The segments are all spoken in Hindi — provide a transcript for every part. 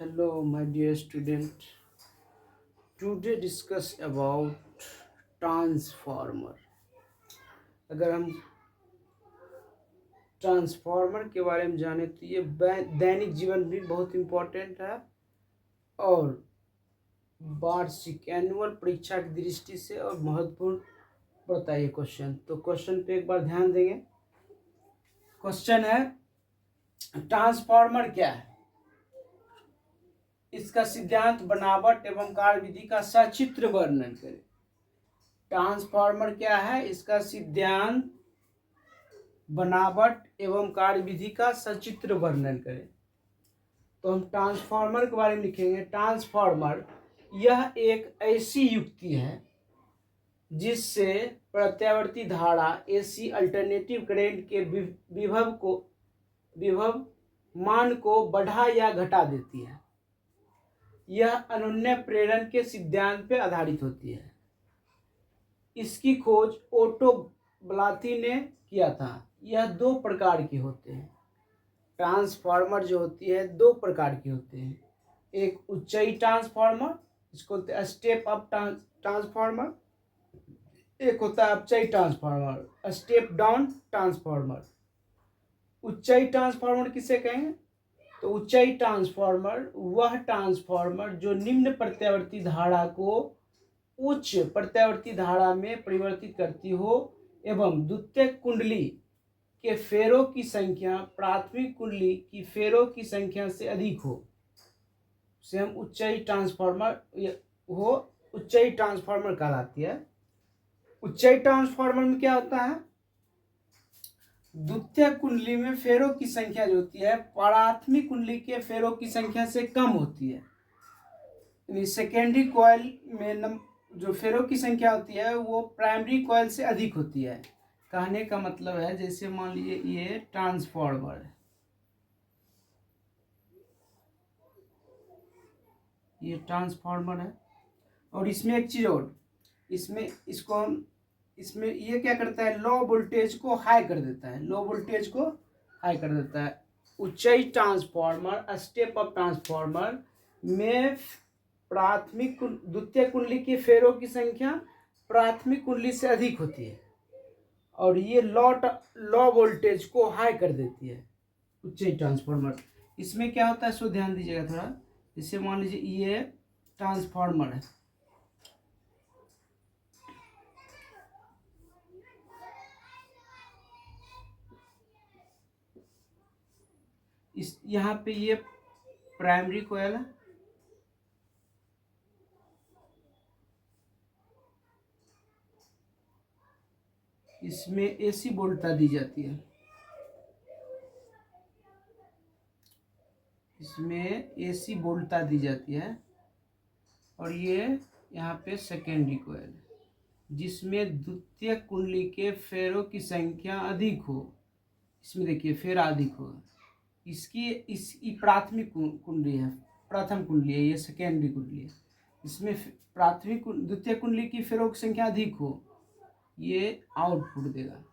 Hello, my dear student. Today discuss about transformer. अगर हम ट्रांसफार्मर के बारे में जाने तो ये दैनिक जीवन भी बहुत इम्पोर्टेंट है और वार्षिक एनुअल परीक्षा की दृष्टि से और महत्वपूर्ण पड़ता है ये क्वेश्चन। तो क्वेश्चन पे एक बार ध्यान देंगे। क्वेश्चन है ट्रांसफार्मर क्या है, इसका सिद्धांत, बनावट एवं कार्यविधि का सचित्र वर्णन करें। ट्रांसफार्मर क्या है, इसका सिद्धांत, बनावट एवं कार्यविधि का सचित्र वर्णन करें। तो हम ट्रांसफार्मर के बारे में लिखेंगे। ट्रांसफार्मर यह एक ऐसी युक्ति है जिससे प्रत्यावर्ती धारा एसी अल्टरनेटिव करंट के विभव मान को बढ़ा या घटा देती है। यह अनुन्नय प्रेरण के सिद्धांत पर आधारित होती है। इसकी खोज ओटो ब्लाथी ने किया था। यह दो प्रकार के होते हैं। ट्रांसफार्मर जो होती है दो प्रकार के होते हैं। एक उच्चाई ट्रांसफार्मर, इसको बोलते हैं स्टेप अप ट्रांसफार्मर। एक होता है अपचाई ट्रांसफार्मर, स्टेप डाउन ट्रांसफार्मर। उच्चाई ट्रांसफार्मर किसे कहेंगे? तो उच्चाई ट्रांसफार्मर वह ट्रांसफार्मर जो निम्न प्रत्यावर्ती धारा को उच्च प्रत्यावर्ती धारा में परिवर्तित करती हो एवं द्वितीयक कुंडली के फेरों की संख्या प्राथमिक कुंडली की फेरों की संख्या से अधिक हो, उसे हम उच्चाई ट्रांसफार्मर कहलाती है। उच्चाई ट्रांसफार्मर में क्या होता है, द्वितीय कुंडली में फेरों की संख्या जो होती है प्राथमिक कुंडली के फेरों की संख्या से कम होती है। यानी सेकेंडरी कॉइल में जो फेरों की संख्या होती है वो प्राइमरी कॉइल से अधिक होती है। कहने का मतलब है, जैसे मान लीजिए ये ट्रांसफार्मर है, ये ट्रांसफार्मर है और इसमें एक चीज और, इसमें ये क्या करता है, लो वोल्टेज को हाई कर देता है। लो वोल्टेज को हाई कर देता है। उच्चाई ट्रांसफार्मर, स्टेप अप ट्रांसफार्मर में प्राथमिक द्वितीय कुंडली की फेरों की संख्या प्राथमिक कुंडली से अधिक होती है और ये लो वोल्टेज को हाई कर देती है उच्चाई ट्रांसफार्मर। इसमें क्या होता है सो ध्यान दीजिएगा थोड़ा। जैसे मान लीजिए ये ट्रांसफार्मर है, इस यहाँ पे ये प्राइमरी कॉइल है, इसमें एसी वोल्टता दी जाती है, इसमें एसी वोल्टता दी जाती है और ये यहाँ पे सेकेंडरी कॉइल है जिसमें द्वितीय कुंडली के फेरों की संख्या अधिक हो। इसमें देखिए फेरा अधिक हो। इसकी प्राथमिक कुंडली है, प्रथम कुंडली है, ये सेकेंडरी कुंडली है। इसमें प्राथमिक द्वितीय कुंडली की फेरों की संख्या अधिक हो, ये आउटपुट देगा।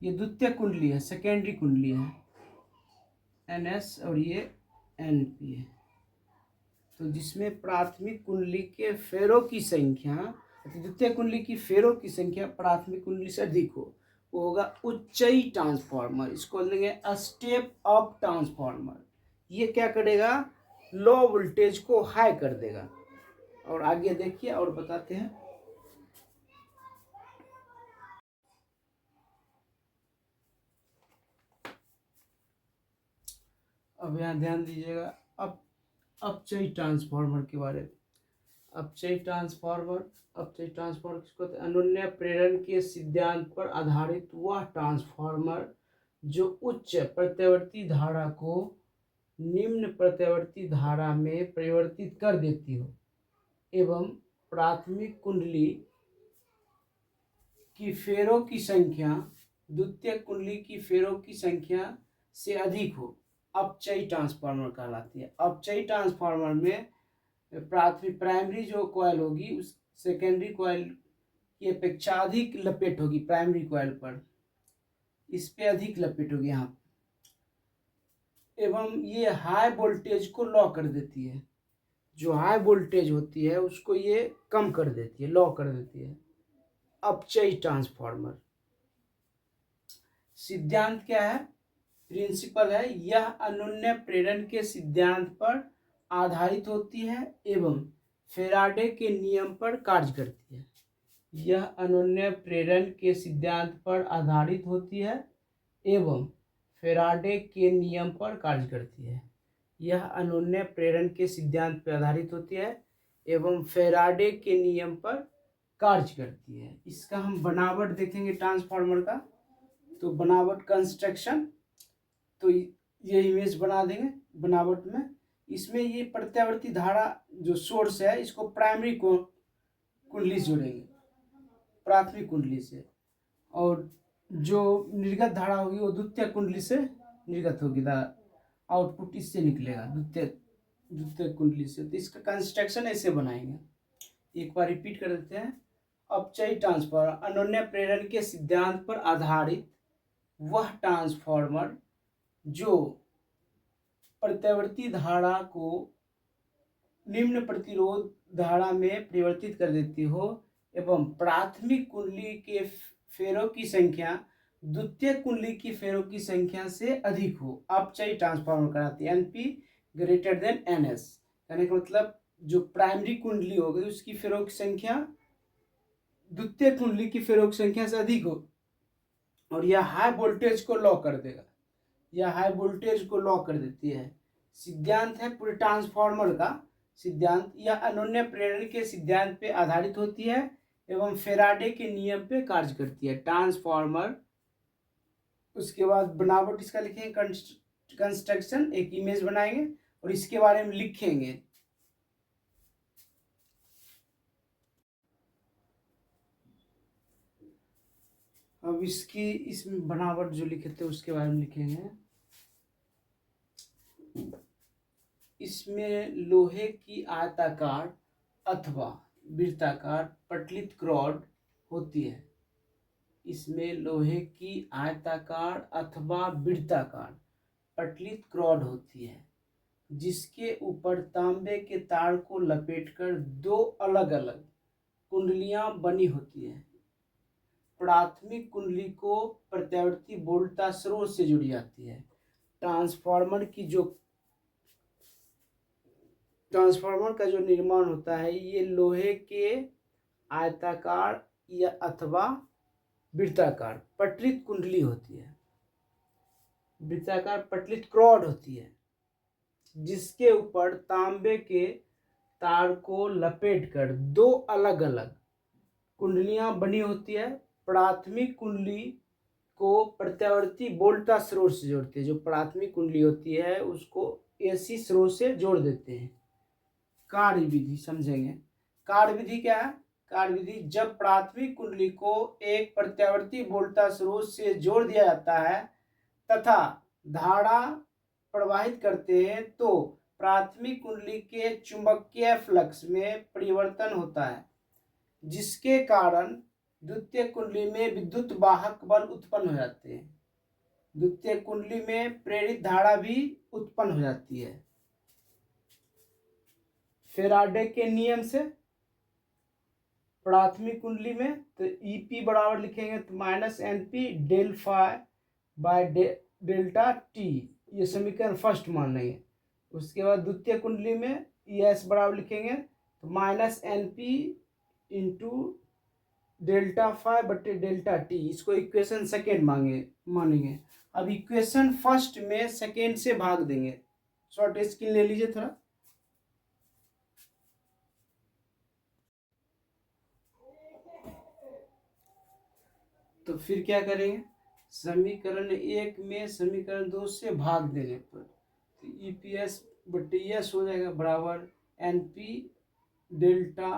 ये द्वितीय कुंडली है, सेकेंडरी कुंडली है NS और ये NP है। तो जिसमें प्राथमिक कुंडली के फेरों की संख्या, द्वितीय कुंडली की फेरों की संख्या प्राथमिक कुंडली से अधिक हो, वो होगा उच्चाई ट्रांसफार्मर। इसको लेंगे स्टेप अप ट्रांसफार्मर। ये क्या करेगा, लो वोल्टेज को हाई कर देगा। और आगे देखिए और बताते हैं। अब यहाँ ध्यान दीजिएगा अब अपचयी ट्रांसफार्मर के बारे में। अपचयी ट्रांसफार्मर किसको, अनुन्नय प्रेरण के सिद्धांत पर आधारित वह ट्रांसफार्मर जो उच्च प्रत्यावर्ती धारा को निम्न प्रत्यावर्ती धारा में परिवर्तित कर देती हो एवं प्राथमिक कुंडली की फेरों की संख्या द्वितीय कुंडली की फेरों की संख्या से अधिक हो, अपचयी ट्रांसफार्मर कहलाती है। अपचयी ट्रांसफार्मर में प्राइमरी जो कॉइल होगी उस सेकेंडरी कॉइल की अपेक्षा अधिक लपेट होगी प्राइमरी कॉइल पर, इस पे अधिक लपेट होगी यहाँ। एवं ये हाई वोल्टेज को लॉ कर देती है। जो हाई वोल्टेज होती है उसको ये कम कर देती है, लॉ कर देती है। अपचयी ट्रांसफार्मर सिद्धांत क्या है, प्रिंसिपल है, यह अनुन्य प्रेरण के सिद्धांत पर आधारित होती है एवं फेराडे के नियम पर कार्य करती है। यह अनुन्य प्रेरण के सिद्धांत पर आधारित होती है एवं फेराडे के नियम पर कार्य करती है। यह अनुन्य प्रेरण के सिद्धांत पर आधारित होती है एवं फेराडे के नियम पर कार्य करती है। इसका हम बनावट देखेंगे ट्रांसफार्मर का। तो बनावट कंस्ट्रक्शन, तो ये इमेज बना देंगे बनावट में। इसमें ये प्रत्यावर्ती धारा जो सोर्स है इसको प्राइमरी कुंडली जोड़ेंगे, प्राथमिक कुंडली से, और जो निर्गत धारा होगी वो द्वितीय कुंडली से निर्गत होगी, आउटपुट इससे निकलेगा द्वितीय कुंडली से। तो इसका कंस्ट्रक्शन ऐसे बनाएंगे, एक बार रिपीट कर देते हैं। अपचयी ट्रांसफार्मर अनुन्य प्रेरण के सिद्धांत पर आधारित वह ट्रांसफार्मर जो प्रत्यावर्ती धारा को निम्न प्रतिरोध धारा में परिवर्तित कर देती हो एवं प्राथमिक कुंडली के फेरों की संख्या द्वितीय कुंडली की फेरों की संख्या से अधिक हो, अपचयी ट्रांसफार्मर कराती है। एनपी ग्रेटर देन एनएस, कहने का मतलब जो प्राइमरी कुंडली होगी उसकी फेरों की संख्या द्वितीय कुंडली की फेरों की संख्या से अधिक हो, और यह हाई वोल्टेज को लॉ कर देगा, यह हाई वोल्टेज को लॉ कर देती है। सिद्धांत है पूरे ट्रांसफार्मर का सिद्धांत। यह अनुन्य प्रेरण के सिद्धांत पे आधारित होती है एवं फेराडे के नियम पे कार्य करती है ट्रांसफार्मर। उसके बाद बनावट इसका लिखेंगे, कंस्ट्रक्शन, एक इमेज बनाएंगे और इसके बारे में लिखेंगे। अब इसकी इसमें बनावट जो लिखे थे उसके बारे में लिखेंगे। इसमें लोहे की आयताकार अथवा वृत्ताकार पटलित रॉड होती है। इसमें लोहे की आयताकार अथवा वृत्ताकार पटलित रॉड होती है जिसके ऊपर तांबे के तार को लपेटकर दो अलग अलग कुंडलियां बनी होती है। प्राथमिक कुंडली को प्रत्यावर्ती बोल्टा स्रोत से जुड़ी जाती है। ट्रांसफार्मर का जो निर्माण होता है ये लोहे के आयताकार या अथवा वृत्ताकार पटलित कुंडली होती है, वृत्ताकार पटलित रॉड होती है जिसके ऊपर तांबे के तार को लपेटकर दो अलग अलग कुंडलियां बनी होती है। प्राथमिक कुंडली को प्रत्यावर्ती बोल्टा स्रोत से जोड़ते हैं। जो प्राथमिक कुंडली होती है उसको एसी स्रोत से जोड़ देते हैं। कार्य विधि समझेंगे। कार्य विधि क्या है, कार्य विधि जब प्राथमिक कुंडली को एक प्रत्यावर्ती बोल्टा स्रोत से जोड़ दिया जाता है तथा धारा प्रवाहित करते हैं तो प्राथमिक कुंडली के चुंबकीय फ्लक्स में परिवर्तन होता है जिसके कारण द्वितीय कुंडली में विद्युत वाहक बल उत्पन्न हो जाते हैं। द्वितीय कुंडली में प्रेरित धारा भी उत्पन्न हो जाती है। फेराडे के नियम से प्राथमिक कुंडली में तो ईपी बराबर लिखेंगे तो minus NP del phi by delta T, ये समीकरण फर्स्ट मान लेंगे। उसके बाद द्वितीय कुंडली में एस बराबर लिखेंगे तो minus NP into delta phi बटे डेल्टा टी, इसको इक्वेशन सेकेंड मानेंगे। अब इक्वेशन फर्स्ट में सेकेंड से भाग देंगे। शॉर्ट स्क्रीन ले लीजिए थोड़ा। तो फिर क्या करेंगे, समीकरण एक में समीकरण दो से भाग देने पर तो ईपीएस बटे एस हो जाएगा बराबर एनपी डेल्टा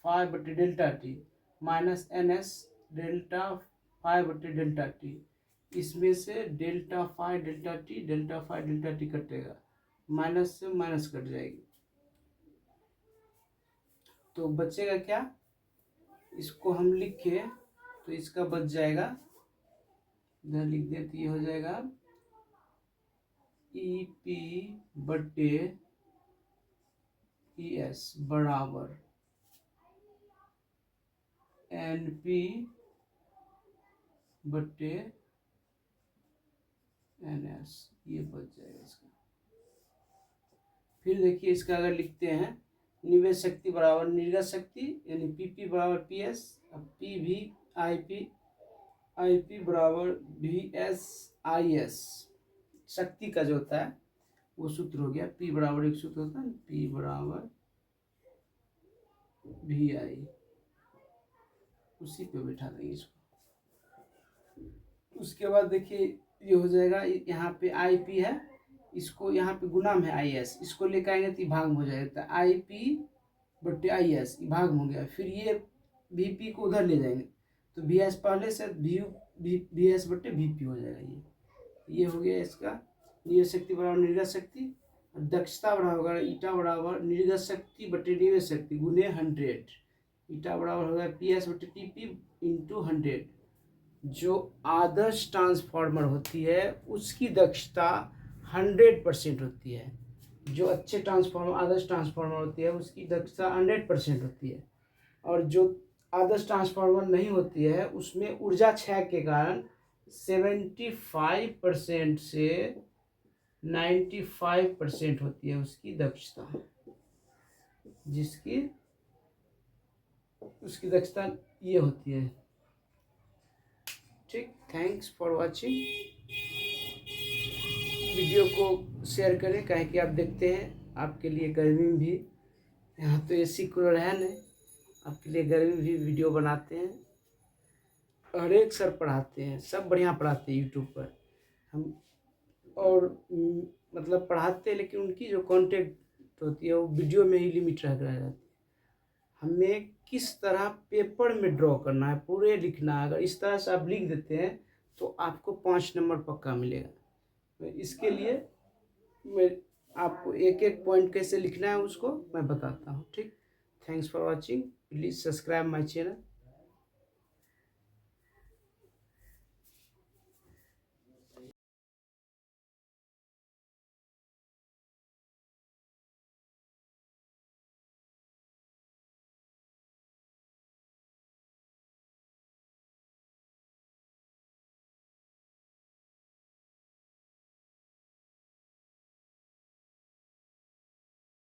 फाई बटे delta T minus NS delta phi बटे डेल्टा टी। इसमें से डेल्टा फाई डेल्टा टी कटेगा, माइनस से माइनस कट जाएगी तो बचेगा क्या, इसको हम लिखे तो इसका बच जाएगा, इधर लिख दे तो ये हो जाएगा EP बटे ES बराबर NP बटे NS, ये बच जाएगा इसका। फिर देखिए इसका अगर लिखते हैं निवेश शक्ति बराबर निर्गत शक्ति यानी PP बराबर PS, अब IP बराबर VS/IS, शक्ति का जो होता है वो सूत्र हो गया। P बराबर एक सूत्र होता है, P बराबर VI, उसी पे बैठा देंगे इसको। उसके बाद देखिए ये हो जाएगा, यहाँ पे IP है, इसको यहाँ पे गुना में IS, इसको लेकर आएंगे तो भाग में हो जाएगा, तो IP बटे IS भाग में हो गया। फिर ये VP को उधर ले जाएंगे तो VS पहले से VS बटे VP हो जाएगा। ये हो गया इसका निवेश शक्ति बराबर निर्गत शक्ति। दक्षता बराबर होगा ईटा बराबर निर्गत शक्ति बटे निवेश शक्ति गुने 100। ईटा बराबर होगा PS बटे TP इंटू 100। जो आदर्श ट्रांसफार्मर होती है उसकी दक्षता 100% होती है। जो अच्छे ट्रांसफार्मर आदर्श ट्रांसफार्मर होती है उसकी दक्षता 100% होती है। और जो आदर्श ट्रांसफार्मर नहीं होती है उसमें ऊर्जा क्षय के कारण 75% से 95% होती है उसकी दक्षता, जिसकी उसकी दक्षता ये होती है। ठीक, थैंक्स फॉर वाचिंग। वीडियो को शेयर करें, काहे कि आप देखते हैं आपके लिए गर्मी में भी, यहाँ तो AC कूलर है नहीं, आपके लिए गर्मी में भी वीडियो बनाते हैं। हर एक सर पढ़ाते हैं, सब बढ़िया पढ़ाते हैं यूट्यूब पर हम, और मतलब पढ़ाते हैं, लेकिन उनकी जो कंटेंट होती है वो वीडियो में ही लिमिट रह जाती है। हमें किस तरह पेपर में ड्रॉ करना है पूरे लिखना है, अगर इस तरह से आप लिख देते हैं तो आपको 5 नंबर पक्का मिलेगा। इसके लिए मैं आपको एक एक पॉइंट कैसे लिखना है उसको मैं बताता हूँ। ठीक, thanks for watching, please subscribe my channel.